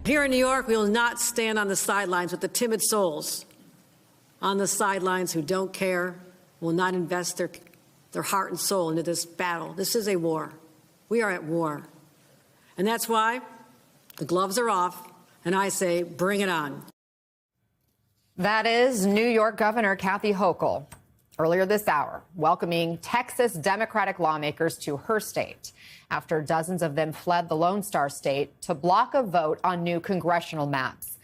Here in New York, we will not stand on the sidelines with the timid souls on the sidelines who don't care, will not invest their heart and soul into this battle. This is a war. We are at war. And that's why the gloves are off, and I say, bring it on. That is New York Governor Kathy Hochul earlier this hour, welcoming Texas Democratic lawmakers to her state after dozens of them fled the Lone Star State to block a vote on new congressional maps.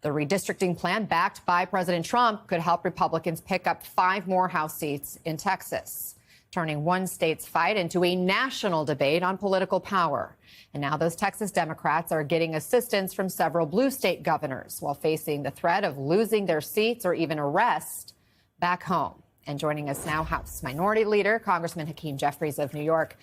The redistricting plan backed by President Trump could help Republicans pick up 5 more House seats in Texas, turning one state's fight into a national debate on political power. And now those Texas Democrats are getting assistance from several blue state governors while facing the threat of losing their seats or even arrest back home. And joining us now, House Minority Leader, Congressman Hakeem Jeffries of New York.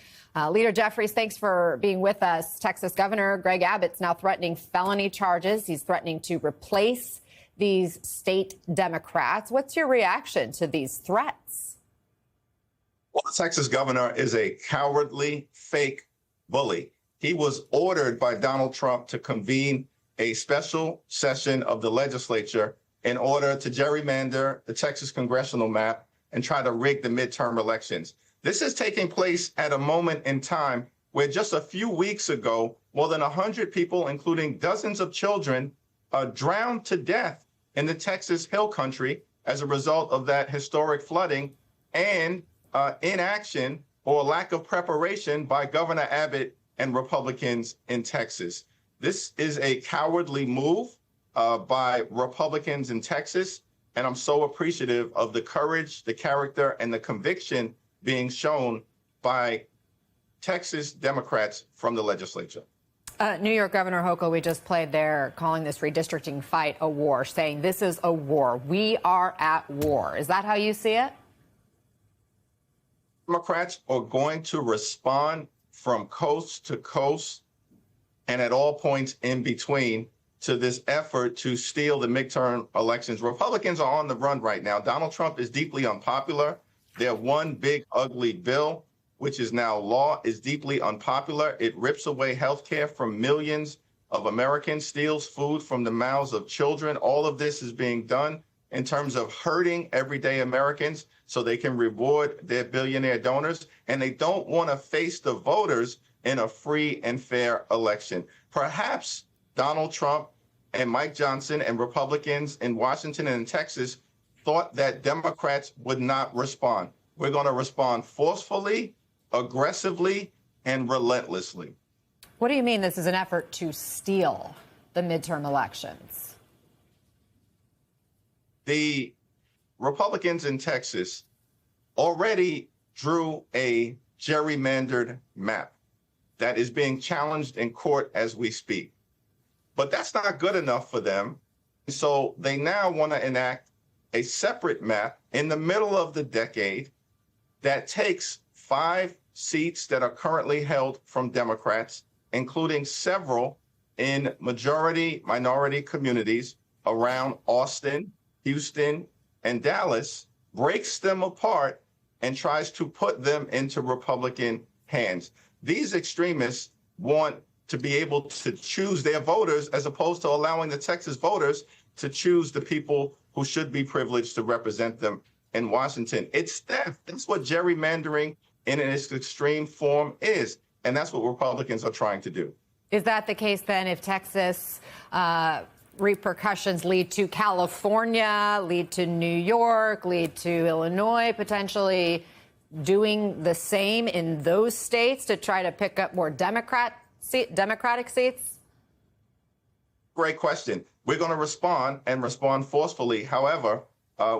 Leader Jeffries, thanks for being with us. Texas Governor Greg Abbott's now threatening felony charges. He's threatening to replace these state Democrats. What's your reaction to these threats? Well, the Texas governor is a cowardly, fake bully. He was ordered by Donald Trump to convene a special session of the legislature in order to gerrymander the Texas congressional map and try to rig the midterm elections. This is taking place at a moment in time where just a few weeks ago, more than 100 people, including dozens of children, drowned to death in the Texas Hill Country as a result of that historic flooding and inaction or lack of preparation by Governor Abbott and Republicans in Texas. This is a cowardly move by Republicans in Texas, and I'm so appreciative of the courage, the character, and the conviction being shown by Texas Democrats from the legislature. New York Governor Hochul, we just played there, calling this redistricting fight a war, saying this is a war. We are at war. Is that how you see it? Democrats are going to respond from coast to coast and at all points in between to this effort to steal the midterm elections. Republicans are on the run right now. Donald Trump is deeply unpopular. Their one big ugly bill, which is now law, is deeply unpopular. It rips away health care from millions of Americans, steals food from the mouths of children. All of this is being done in terms of hurting everyday Americans so they can reward their billionaire donors. And they don't want to face the voters in a free and fair election. Perhaps Donald Trump and Mike Johnson and Republicans in Washington and in Texas thought that Democrats would not respond. We're going to respond forcefully, aggressively, and relentlessly. What do you mean this is an effort to steal the midterm elections? The Republicans in Texas already drew a gerrymandered map that is being challenged in court as we speak. But that's not good enough for them. So they now want to enact a separate map in the middle of the decade that takes 5 seats that are currently held from Democrats, including several in majority-minority communities around Austin, Houston, and Dallas, breaks them apart and tries to put them into Republican hands. These extremists want to be able to choose their voters as opposed to allowing the Texas voters to choose the people who should be privileged to represent them in Washington. It's theft. That's what gerrymandering in its extreme form is. And that's what Republicans are trying to do. Is that the case then if Texas repercussions lead to California, lead to New York, lead to Illinois, potentially doing the same in those states to try to pick up more Democratic seats? Great question. We're going to respond and respond forcefully. However,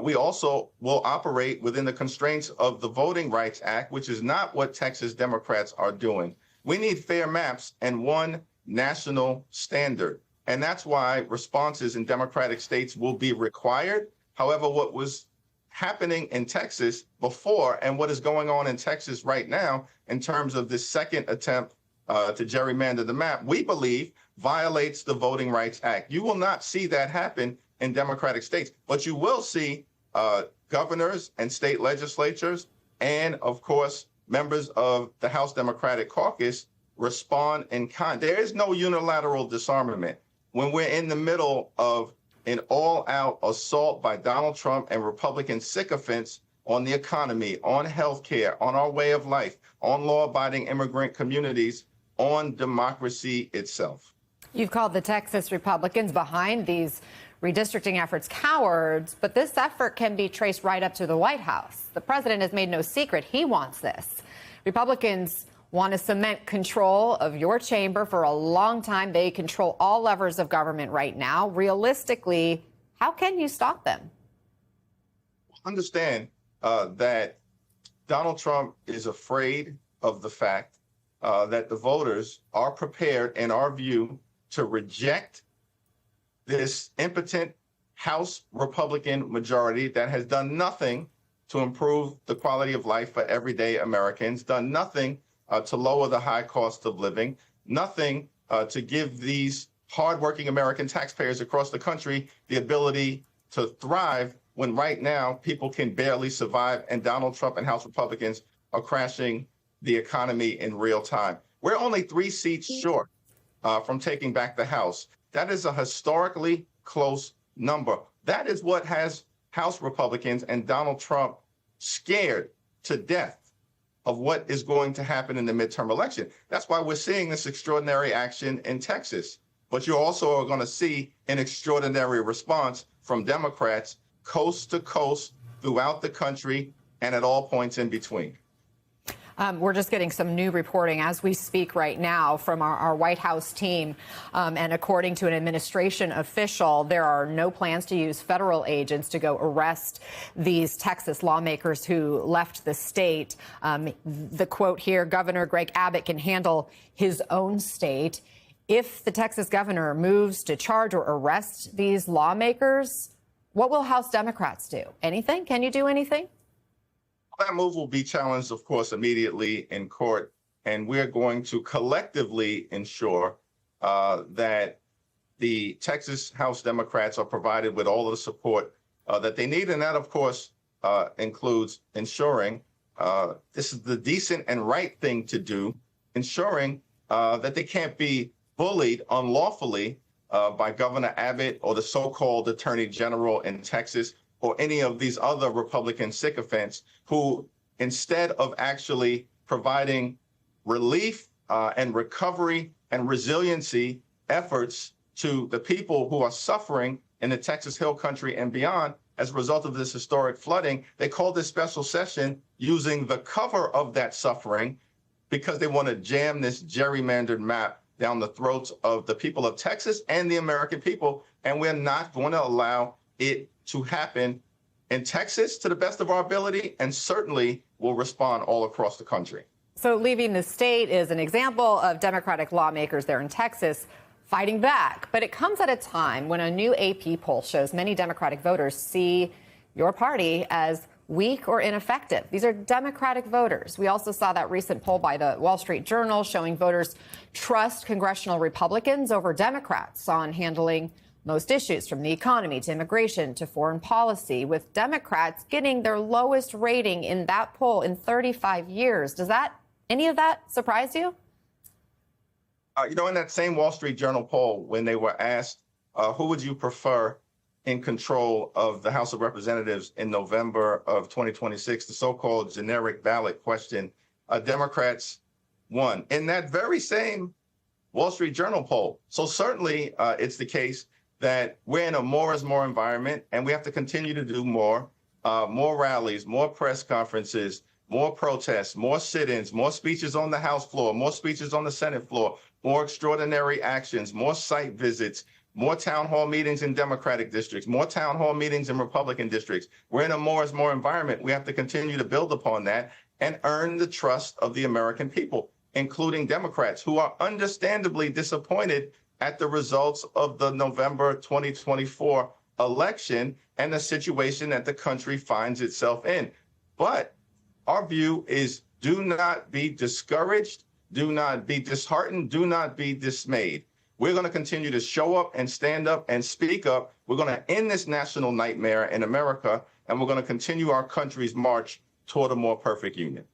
we also will operate within the constraints of the Voting Rights Act, which is not what Texas Democrats are doing. We need fair maps and one national standard. And that's why responses in Democratic states will be required. However, what was happening in Texas before and what is going on in Texas right now in terms of this second attempt to gerrymander the map, we believe violates the Voting Rights Act. You will not see that happen in Democratic states, but you will see governors and state legislatures and, of course, members of the House Democratic Caucus respond in kind. There is no unilateral disarmament. when we're in the middle of an all-out assault by Donald Trump and Republican sycophants on the economy, on healthcare, on our way of life, on law-abiding immigrant communities, on democracy itself. You've called the Texas Republicans behind these redistricting efforts cowards, but this effort can be traced right up to the White House. The president has made no secret he wants this. Republicans want to cement control of your chamber for a long time. They control all levers of government right now. Realistically, how can you stop them? Understand that Donald Trump is afraid of the fact that the voters are prepared, in our view, to reject this impotent House Republican majority that has done nothing to improve the quality of life for everyday Americans, done nothing to lower the high cost of living, nothing to give these hardworking American taxpayers across the country the ability to thrive when right now people can barely survive and Donald Trump and House Republicans are crashing the economy in real time. We're only 3 seats short from taking back the House. That is a historically close number. That is what has House Republicans and Donald Trump scared to death of what is going to happen in the midterm election. That's why we're seeing this extraordinary action in Texas. But you also are going to see an extraordinary response from Democrats coast to coast throughout the country and at all points in between. We're just getting some new reporting as we speak right now from our White House team. And according to an administration official, there are no plans to use federal agents to go arrest these Texas lawmakers who left the state. The quote here, Governor Greg Abbott can handle his own state. If the Texas governor moves to charge or arrest these lawmakers, what will House Democrats do? Anything? Can you do anything? That move will be challenged, of course, immediately in court, and we're going to collectively ensure that the Texas House Democrats are provided with all of the support that they need, and that, of course, includes ensuring this is the decent and right thing to do, ensuring that they can't be bullied unlawfully by Governor Abbott or the so-called Attorney General in Texas, or any of these other Republican sycophants who, instead of actually providing relief and recovery and resiliency efforts to the people who are suffering in the Texas Hill Country and beyond as a result of this historic flooding, they called this special session using the cover of that suffering because they want to jam this gerrymandered map down the throats of the people of Texas and the American people. And we're not going to allow it to happen in Texas to the best of our ability, and certainly will respond all across the country. So leaving the state is an example of Democratic lawmakers there in Texas fighting back. But it comes at a time when a new AP poll shows many Democratic voters see your party as weak or ineffective. These are Democratic voters. We also saw that recent poll by the Wall Street Journal showing voters trust congressional Republicans over Democrats on handling most issues, from the economy to immigration to foreign policy, with Democrats getting their lowest rating in that poll in 35 years. Does any of that surprise you? In that same Wall Street Journal poll, when they were asked, who would you prefer in control of the House of Representatives in November of 2026, the so-called generic ballot question, Democrats won in that very same Wall Street Journal poll. So certainly it's the case that we're in a more is more environment, and we have to continue to do more rallies, more press conferences, more protests, more sit-ins, more speeches on the House floor, more speeches on the Senate floor, more extraordinary actions, more site visits, more town hall meetings in Democratic districts, more town hall meetings in Republican districts. We're in a more is more environment. We have to continue to build upon that and earn the trust of the American people, including Democrats, who are understandably disappointed at the results of the November 2024 election and the situation that the country finds itself in. But our view is, do not be discouraged, do not be disheartened, do not be dismayed. We're going to continue to show up and stand up and speak up. We're going to end this national nightmare in America, and we're going to continue our country's march toward a more perfect union.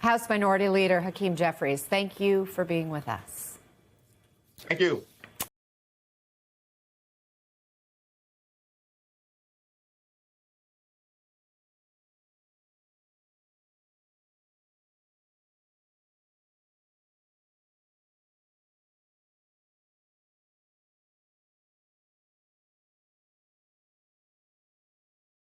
House Minority Leader Hakeem Jeffries, thank you for being with us. Thank you.